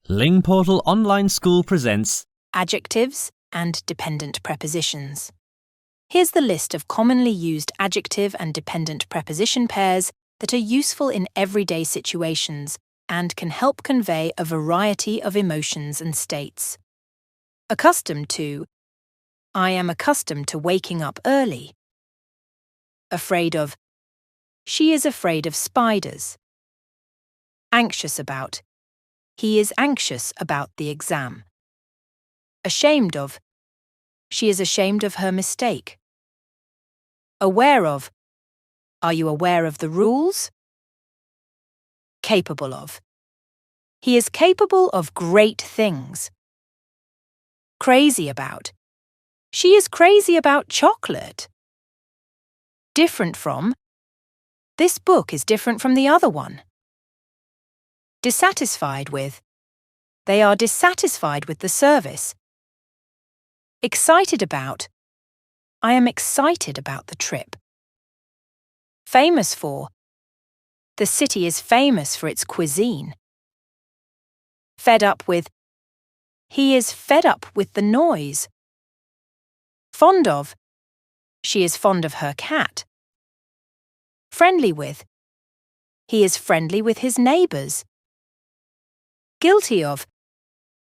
Lingportal Online School presents Adjectives and dependent prepositions. Here's the list of commonly used adjective and dependent preposition pairs that are useful in everyday situations and can help convey a variety of emotions and states. Accustomed to: I am accustomed to waking up early. Afraid of: she is afraid of spiders. Anxious about: he is anxious about the exam. Ashamed of: she is ashamed of her mistake. Aware of: are you aware of the rules? Capable of: he is capable of great things. Crazy about: she is crazy about chocolate. Different from: this book is different from the other one. Dissatisfied with: they are dissatisfied with the service. Excited about: I am excited about the trip. Famous for: the city is famous for its cuisine. Fed up with: he is fed up with the noise. Fond of: she is fond of her cat. Friendly with: he is friendly with his neighbours. Guilty of: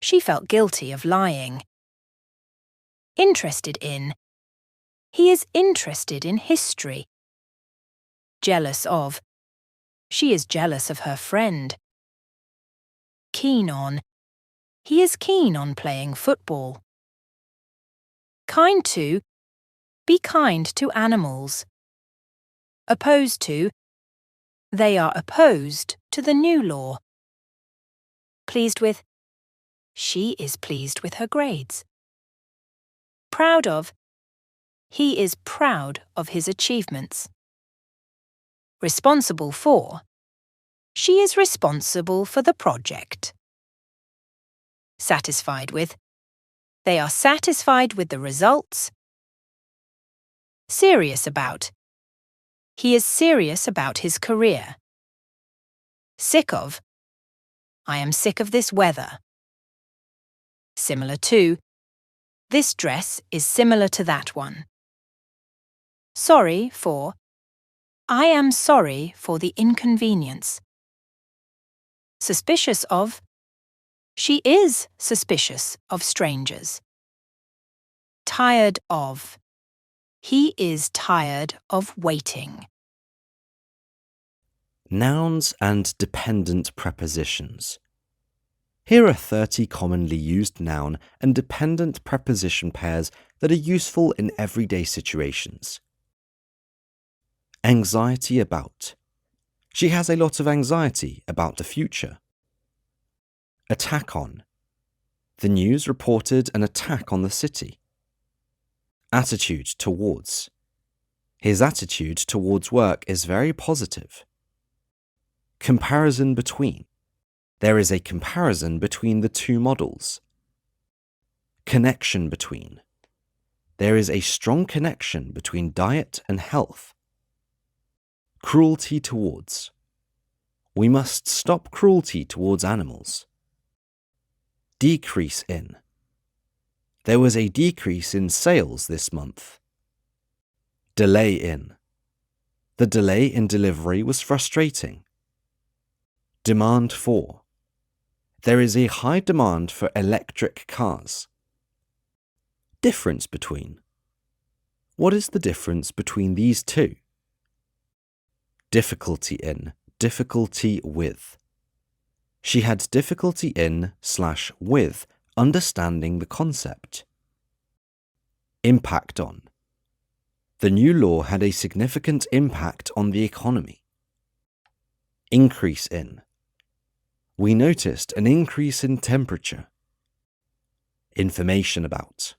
she felt guilty of lying. Interested in: he is interested in history. Jealous of: she is jealous of her friend. Keen on: he is keen on playing football. Kind to: be kind to animals. Opposed to: they are opposed to the new law. Pleased with: she is pleased with her grades. Proud of: he is proud of his achievements. Responsible for: she is responsible for the project. Satisfied with: they are satisfied with the results. Serious about: he is serious about his career. Sick of: I am sick of this weather. Similar to: this dress is similar to that one. Sorry for: I am sorry for the inconvenience. Suspicious of: she is suspicious of strangers. Tired of: he is tired of waiting. Nouns and dependent prepositions. Here are 30 commonly used noun and dependent preposition pairs that are useful in everyday situations. Anxiety about: she has a lot of anxiety about the future. Attack on: the news reported an attack on the city. Attitude towards: his attitude towards work is very positive. Comparison between: there is a comparison between the two models. Connection between: there is a strong connection between diet and health. Cruelty towards: we must stop cruelty towards animals. Decrease in: there was a decrease in sales this month. Delay in: the delay in delivery was frustrating. Demand for: there is a high demand for electric cars. Difference between: what is the difference between these two? Difficulty in, difficulty with: she had difficulty in/with understanding the concept. Impact on: the new law had a significant impact on the economy. Increase in: we noticed an increase in temperature. Information about: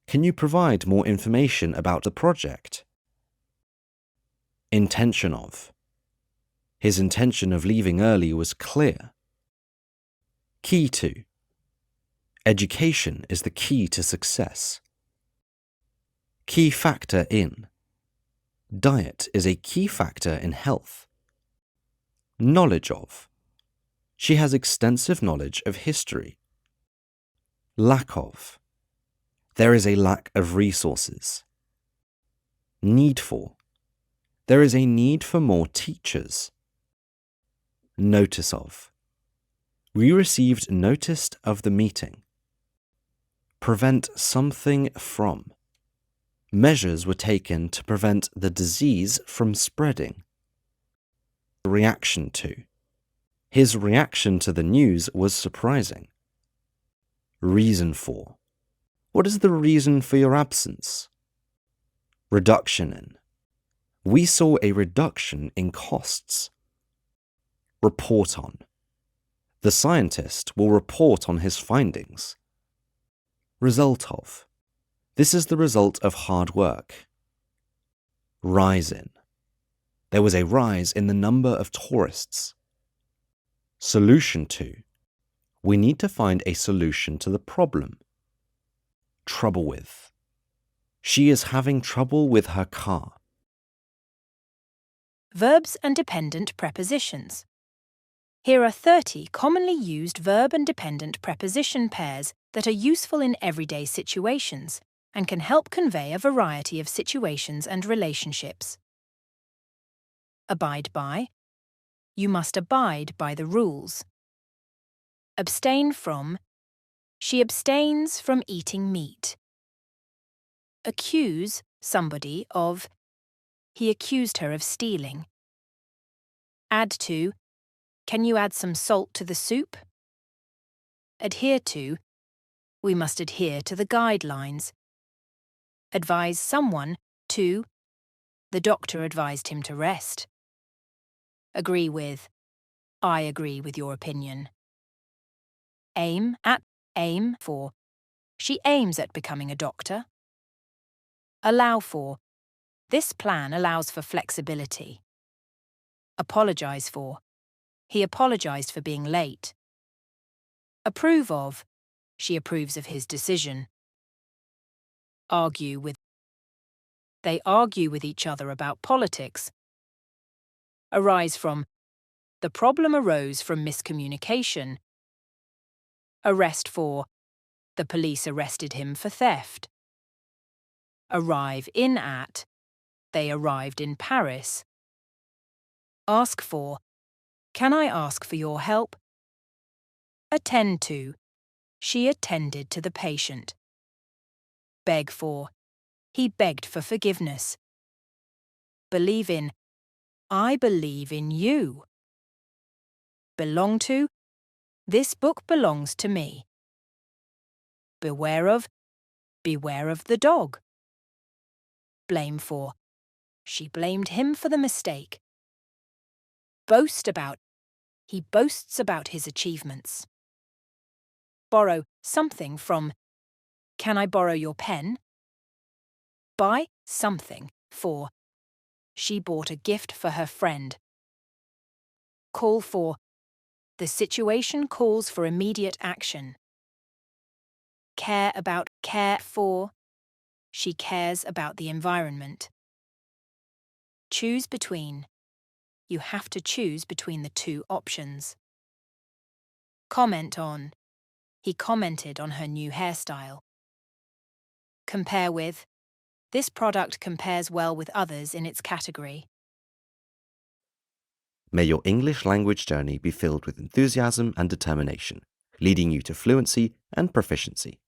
can you provide more information about the project? Intention of: his intention of leaving early was clear. Key to: education is the key to success. Key factor in: diet is a key factor in health. Knowledge of: She has extensive knowledge of history. Lack of. There is a lack of resources. Need for. There is a need for more teachers. Notice of. We received notice of the meeting. Prevent something from. Measures were taken to prevent the disease from spreading. Reaction to. His reaction to the news was surprising. Reason for. What is the reason for your absence? Reduction in. We saw a reduction in costs. Report on. The scientist will report on his findings. Result of. This is the result of hard work. Rise in. There was a rise in the number of tourists. Solution to. We need to find a solution to the problem. Trouble with. She is having trouble with her car. Verbs and dependent prepositions. Here are 30 commonly used verb and dependent preposition pairs that are useful in everyday situations and can help convey a variety of situations and relationships. Abide by. You must abide by the rules. Abstain from. She abstains from eating meat. Accuse somebody of. He accused her of stealing. Add to. Can you add some salt to the soup? Adhere to. We must adhere to the guidelines. Advise someone to. The doctor advised him to rest. Agree with. I agree with your opinion. Aim at. Aim for. She aims at becoming a doctor. Allow for. This plan allows for flexibility. Apologize for. He apologized for being late. Approve of. She approves of his decision. Argue with. They argue with each other about politics. Arise from. The problem arose from miscommunication. Arrest for. The police arrested him for theft. Arrive in at. They arrived in Paris. Ask for. Can I ask for your help? Attend to. She attended to the patient. Beg for. He begged for forgiveness. Believe in. I believe in you. Belong to. This book belongs to me. Beware of. Beware of the dog. Blame for. She blamed him for the mistake. Boast about. He boasts about his achievements. Borrow something from. Can I borrow your pen? Buy something for. She bought a gift for her friend. Call for. The situation calls for immediate action. Care about. Care for. She cares about the environment. Choose between. You have to choose between the two options. Comment on. He commented on her new hairstyle. Compare with. This product compares well with others in its category. May your English language journey be filled with enthusiasm and determination, leading you to fluency and proficiency.